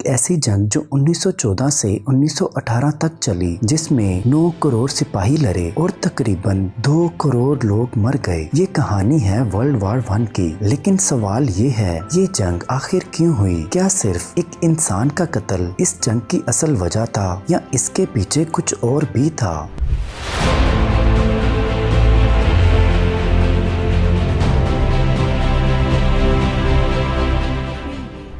एक ऐसी जंग जो 1914 से 1918 तक चली, जिसमें 9 करोड़ सिपाही लड़े और तकरीबन 2 करोड़ लोग मर गए। ये कहानी है वर्ल्ड वॉर 1 की। लेकिन सवाल ये है, ये जंग आखिर क्यों हुई? क्या सिर्फ एक इंसान का कत्ल इस जंग की असल वजह था या इसके पीछे कुछ और भी था?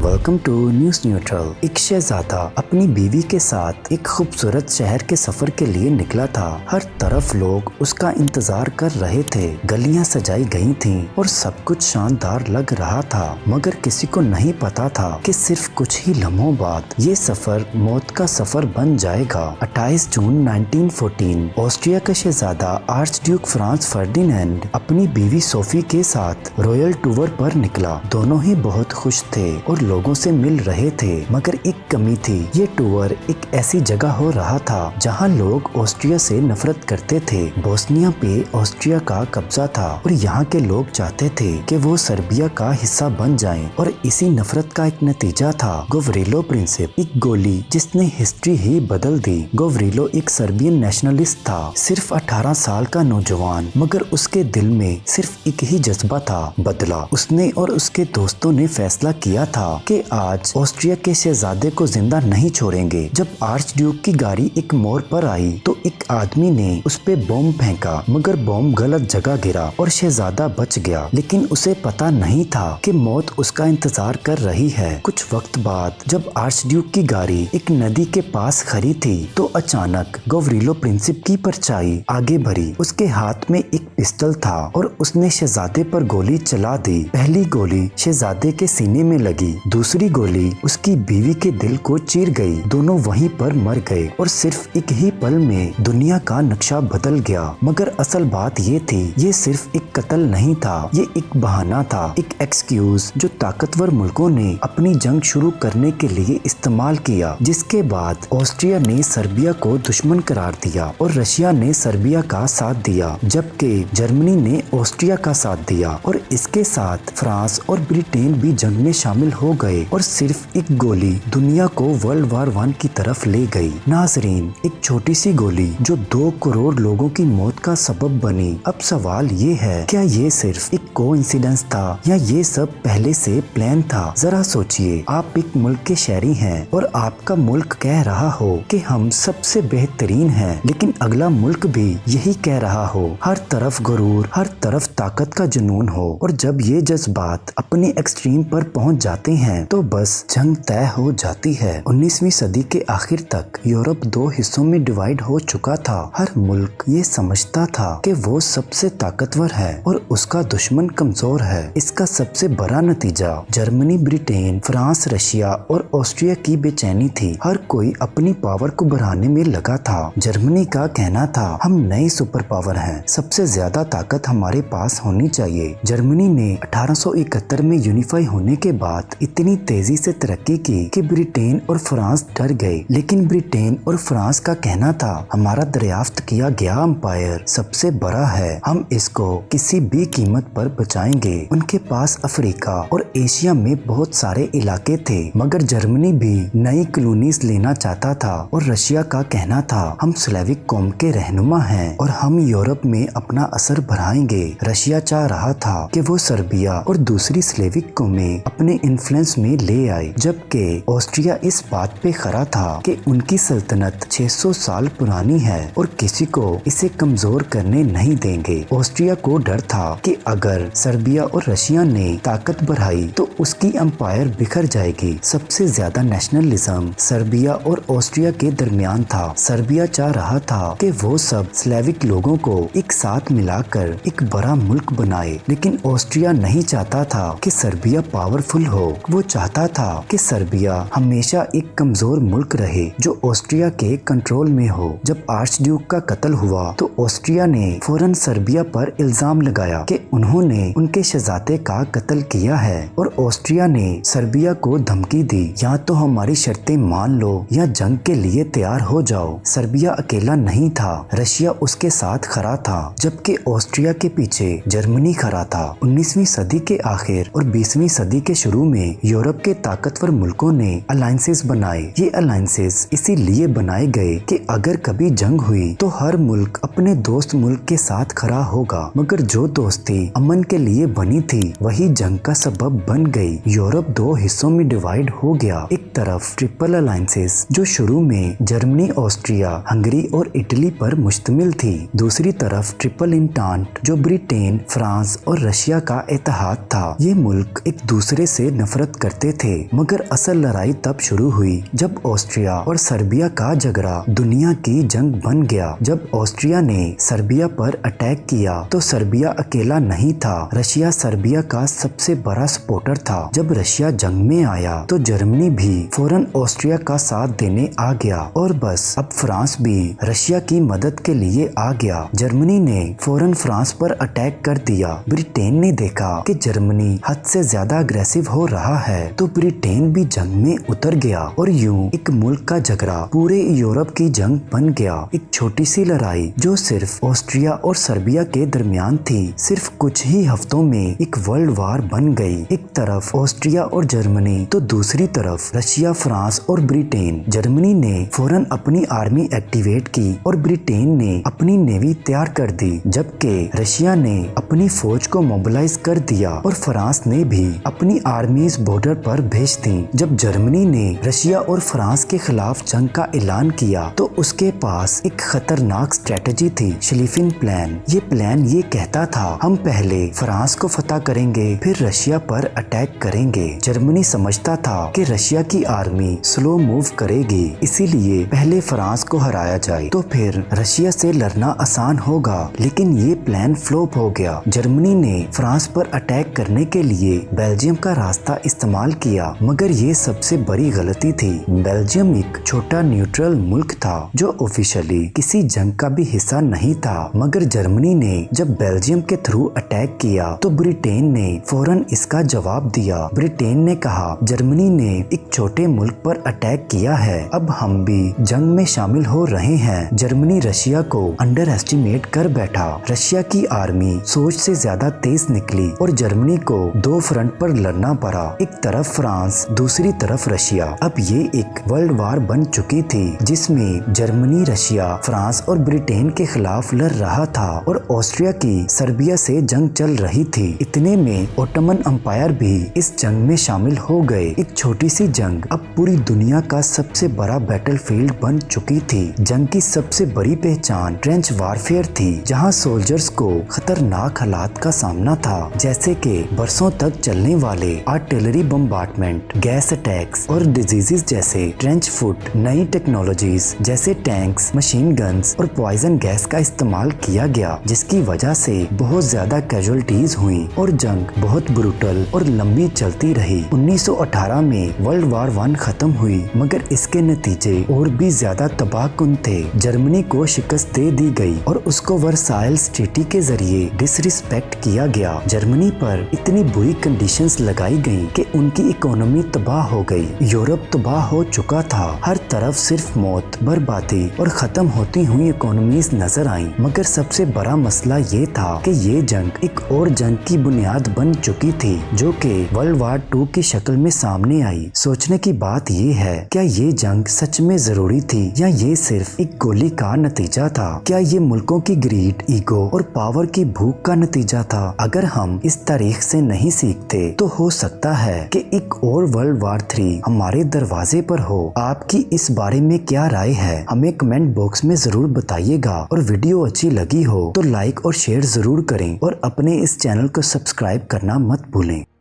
Welcome to News Neutral. एक शहजादा अपनी बीवी के साथ एक खूबसूरत शहर के सफर के लिए निकला था। हर तरफ लोग उसका इंतजार कर रहे थे। गलियां सजाई गई थीं और सब कुछ शानदार लग रहा था, मगर किसी को नहीं पता था कि सिर्फ कुछ ही लम्हों बाद ये सफर मौत का सफर बन जाएगा। 28 जून 1914 ऑस्ट्रिया का शहजादा आर्च ड्यूक फ्रांस फर्डिनेंड अपनी बीवी सोफी के साथ रॉयल टूर पर निकला। दोनों ही बहुत खुश थे और लोगों से मिल रहे थे, मगर एक कमी थी। ये टूर एक ऐसी जगह हो रहा था जहां लोग ऑस्ट्रिया से नफरत करते थे। बोस्निया पे ऑस्ट्रिया का कब्जा था और यहाँ के लोग चाहते थे कि वो सर्बिया का हिस्सा बन जाएं, और इसी नफरत का एक नतीजा था गोवरिलो प्रिंसिप, एक गोली जिसने हिस्ट्री ही बदल दी। गोवरिलो एक सर्बियन नेशनलिस्ट था, सिर्फ 18 साल का नौजवान, मगर उसके दिल में सिर्फ एक ही जज्बा था, बदला। उसने और उसके दोस्तों ने फैसला किया था कि आज ऑस्ट्रिया के शहजादे को जिंदा नहीं छोड़ेंगे। जब आर्च ड्यूक की गाड़ी एक मोड़ पर आई तो एक आदमी ने उस पे बॉम्ब फेंका, मगर बॉम्ब गलत जगह गिरा और शहजादा बच गया। लेकिन उसे पता नहीं था कि मौत उसका इंतजार कर रही है। कुछ वक्त बाद जब आर्च ड्यूक की गाड़ी एक नदी के पास खड़ी थी तो अचानक गोवरिलो प्रिंसिप की परछाई आगे बढ़ी। उसके हाथ में एक पिस्टल था और उसने शहजादे पर गोली चला दी। पहली गोली शहजादे के सीने में लगी, दूसरी गोली उसकी बीवी के दिल को चीर गई। दोनों वहीं पर मर गए और सिर्फ एक ही पल में दुनिया का नक्शा बदल गया। मगर असल बात ये थी, ये सिर्फ एक कत्ल नहीं था, ये एक बहाना था, एक एक्सक्यूज जो ताकतवर मुल्कों ने अपनी जंग शुरू करने के लिए इस्तेमाल किया। जिसके बाद ऑस्ट्रिया ने सर्बिया को दुश्मन करार दिया और रशिया ने सर्बिया का साथ दिया, जबकि जर्मनी ने ऑस्ट्रिया का साथ दिया, और इसके साथ फ्रांस और ब्रिटेन भी जंग में शामिल हो गए और सिर्फ एक गोली दुनिया को वर्ल्ड वॉर 1 की तरफ ले गई। नाजरीन, एक छोटी सी गोली जो 2 करोड़ लोगों की मौत का सबब बनी। अब सवाल ये है, क्या ये सिर्फ एक कोइंसिडेंस था या ये सब पहले से प्लान था? जरा सोचिए, आप एक मुल्क के शहरी हैं और आपका मुल्क कह रहा हो कि हम सबसे बेहतरीन हैं, लेकिन अगला मुल्क भी यही कह रहा हो। हर तरफ गुरूर, हर तरफ ताकत का जुनून हो, और जब ये जज्बात अपने एक्सट्रीम पर पहुंच जाते हैं तो बस जंग तय हो जाती है। 19वीं सदी के आखिर तक यूरोप 2 हिस्सों में डिवाइड हो चुका था। हर मुल्क ये समझता था कि वो सबसे ताकतवर है और उसका दुश्मन कमजोर है। इसका सबसे बड़ा नतीजा जर्मनी, ब्रिटेन, फ्रांस, रशिया और ऑस्ट्रिया की बेचैनी थी। हर कोई अपनी पावर को बढ़ाने में लगा था। जर्मनी का कहना था, हम नई सुपर पावर हैं, सबसे ज्यादा ताकत हमारे पास होनी चाहिए। जर्मनी ने 1871 में यूनिफाई होने के बाद इतनी तेजी से तरक्की की कि ब्रिटेन और फ्रांस डर गए। लेकिन ब्रिटेन और फ्रांस का कहना था, हमारा दरियाफ्त किया गया एम्पायर सबसे बड़ा है, हम इसको किसी भी कीमत पर बचाएंगे। उनके पास अफ्रीका और एशिया में बहुत सारे इलाके थे, मगर जर्मनी भी नई कॉलोनीज लेना चाहता था। और रशिया का कहना था, हम स्लेविक कौम के रहनुमा हैं और हम यूरोप में अपना असर बढ़ाएंगे। रशिया चाह रहा था कि वो सर्बिया और दूसरी स्लेविक कौमें अपने इन्फ्लुएंस में ले आए, जबकि ऑस्ट्रिया इस बात पे खरा था कि उनकी सल्तनत 600 साल पुरानी है और किसी को इसे कमजोर करने नहीं देंगे। ऑस्ट्रिया को डर था कि अगर सर्बिया और रशिया ने ताकत बढ़ाई तो उसकी एम्पायर बिखर जाएगी। सबसे ज्यादा नेशनलिज्म सर्बिया और ऑस्ट्रिया के दरमियान था। सर्बिया चाह रहा था कि वो सब स्लेविक लोगों को एक साथ मिलाकर एक बड़ा मुल्क बनाए, लेकिन ऑस्ट्रिया नहीं चाहता था कि सर्बिया पावरफुल हो। वो चाहता था कि सर्बिया हमेशा एक कमजोर मुल्क रहे जो ऑस्ट्रिया के कंट्रोल में हो। जब आर्च ड्यूक का कत्ल हुआ तो ऑस्ट्रिया ने फौरन सर्बिया पर इल्जाम लगाया कि उन्होंने उनके शहजादे का कत्ल किया है, और ऑस्ट्रिया ने सर्बिया को धमकी दी, या तो हमारी शर्तें मान लो या जंग के लिए तैयार हो जाओ। सर्बिया अकेला नहीं था, रशिया उसके साथ खड़ा था, जबकि ऑस्ट्रिया के पीछे जर्मनी खड़ा था। 19वीं सदी के आखिर और 20वीं सदी के शुरू में यूरोप के ताकतवर मुल्कों ने अलायंसेस बनाए। ये अलायंसेस इसीलिए बनाए गए कि अगर कभी जंग हुई तो हर मुल्क अपने दोस्त मुल्क के साथ खड़ा होगा, मगर जो दोस्ती अमन के लिए बनी थी वही जंग का सबब बन गई। यूरोप दो हिस्सों में डिवाइड हो गया। एक तरफ ट्रिपल अलायंसेस जो शुरू में जर्मनी, ऑस्ट्रिया, हंगरी और इटली पर मुश्तमिल थी। दूसरी तरफ ट्रिपल इंटांट जो ब्रिटेन, फ्रांस और रशिया का इत्तेहाद था। ये मुल्क एक दूसरे से नफरत करते थे, मगर असल लड़ाई तब शुरू हुई जब ऑस्ट्रिया और सर्बिया का झगड़ा दुनिया की जंग बन गया। जब ऑस्ट्रिया ने सर्बिया पर अटैक किया तो सर्बिया अकेला नहीं था, रशिया सर्बिया का सबसे बड़ा सपोर्टर था। जब रशिया जंग में आया तो जर्मनी भी फौरन ऑस्ट्रिया का साथ देने आ गया और बस अब फ्रांस भी रशिया की मदद के लिए आ गया। जर्मनी ने फौरन फ्रांस पर अटैक कर दिया। ब्रिटेन ने देखा कि जर्मनी हद से ज्यादा अग्रेसिव हो रहा है तो ब्रिटेन भी जंग में उतर गया और यूं एक मुल्क का झगड़ा पूरे यूरोप की जंग बन गया। एक छोटी सी लड़ाई जो सिर्फ ऑस्ट्रिया और सर्बिया के दरमियान थी, सिर्फ कुछ ही हफ्तों में एक वर्ल्ड वार बन गई। एक तरफ ऑस्ट्रिया और जर्मनी तो दूसरी तरफ रशिया, फ्रांस और ब्रिटेन। जर्मनी ने फौरन अपनी आर्मी एक्टिवेट की और ब्रिटेन ने अपनी नेवी तैयार कर दी, जबकि रशिया ने अपनी फौज को मोबिलाइज कर दिया और फ्रांस ने भी अपनी आर्मीज बॉर्डर पर भेज दी। जब जर्मनी ने रशिया और फ्रांस के खिलाफ जंग का ऐलान किया तो उसके पास एक खतरनाक स्ट्रेटजी थी, स्लीपिंग प्लान। ये प्लान ये कहता था हम पहले फ्रांस को फतह करेंगे फिर रशिया पर अटैक करेंगे। जर्मनी समझता था कि रशिया की आर्मी स्लो मूव करेगी, इसीलिए पहले फ्रांस को हराया जाए तो फिर रशिया से लड़ना आसान होगा। लेकिन ये प्लान फ्लॉप हो गया। जर्मनी ने फ्रांस पर अटैक करने के लिए बेल्जियम का रास्ता इस्तेमाल किया, मगर ये सबसे बड़ी गलती थी। बेल्जियम एक छोटा न्यूट्रल मुल्क था जो ऑफिशियली किसी जंग का भी हिस्सा नहीं था, मगर जर्मनी ने जब बेल्जियम के थ्रू अटैक किया तो ब्रिटेन ने फौरन इसका जवाब दिया। ब्रिटेन ने कहा जर्मनी ने एक छोटे मुल्क पर अटैक किया है, अब हम भी जंग में शामिल हो रहे हैं। जर्मनी रशिया को अंडर एस्टिमेट कर बैठा। रशिया की आर्मी सोच से ज्यादा तेज निकली और जर्मनी को दो फ्रंट पर लड़ना पड़ा, एक तरफ फ्रांस, दूसरी तरफ रशिया। अब ये एक वर्ल्ड वार बन चुकी थी जिसमें जर्मनी, रशिया, फ्रांस और ब्रिटेन के खिलाफ लड़ रहा था और ऑस्ट्रिया की सर्बिया से जंग चल रही थी। इतने में ओटोमन अंपायर भी इस जंग में शामिल हो गए। एक छोटी सी जंग अब पूरी दुनिया का सबसे बड़ा बैटलफील्ड बन चुकी थी। जंग की सबसे बड़ी पहचान ट्रेंच वारफेयर थी, जहां सोल्जर्स को खतरनाक हालात का सामना था, जैसे कि बरसों तक चलने वाले आर्टिलरी बम्बार्डमेंट, गैस अटैक्स और डिजीजेस जैसे ट्रेंच फुट। नई टेक्नोलॉजीज जैसे टैंक्स, मशीन गन्स और पॉइजन गैस का इस्तेमाल किया गया, जिसकी वजह से बहुत ज्यादा कैजुअल्टीज हुई और जंग बहुत ब्रूटल और लंबी चलती रही। 1918 में वर्ल्ड वार 1 खत्म हुई, मगर इसके नतीजे और भी ज्यादा तबाहकुन थे। जर्मनी को शिकस्त दे दी गई और उसको वर्साइल्स ट्रीटी के जरिए डिसरिस्पेक्ट किया गया। जर्मनी पर इतनी बुरी कंडीशंस लगाई गई कि उनकी इकोनॉमी तबाह हो गई। यूरोप तबाह हो चुका था, हर तरफ सिर्फ मौत, बर्बादी और खत्म होती हुई इकोनॉमीज नजर आई। मगर सबसे बड़ा मसला ये था कि ये जंग एक और जंग की बुनियाद बन चुकी थी, जो कि वर्ल्ड वार 2 की शक्ल में सामने आई। सोचने की बात ये है, क्या ये जंग सच में जरूरी थी या ये सिर्फ एक गोली का नतीजा था? क्या ये मुल्कों की ग्रीड, ईगो और पावर की भूख का नतीजा था? अगर हम इस तारीख से नहीं सीखते तो हो सकता है कि एक और वर्ल्ड वार 3 हमारे दरवाजे पर हो। आपकी इस बारे में क्या राय है? हमें कमेंट बॉक्स में जरूर बताइएगा और वीडियो अच्छी लगी हो तो लाइक और शेयर जरूर करें और अपने इस चैनल को सब्सक्राइब करना मत भूलें।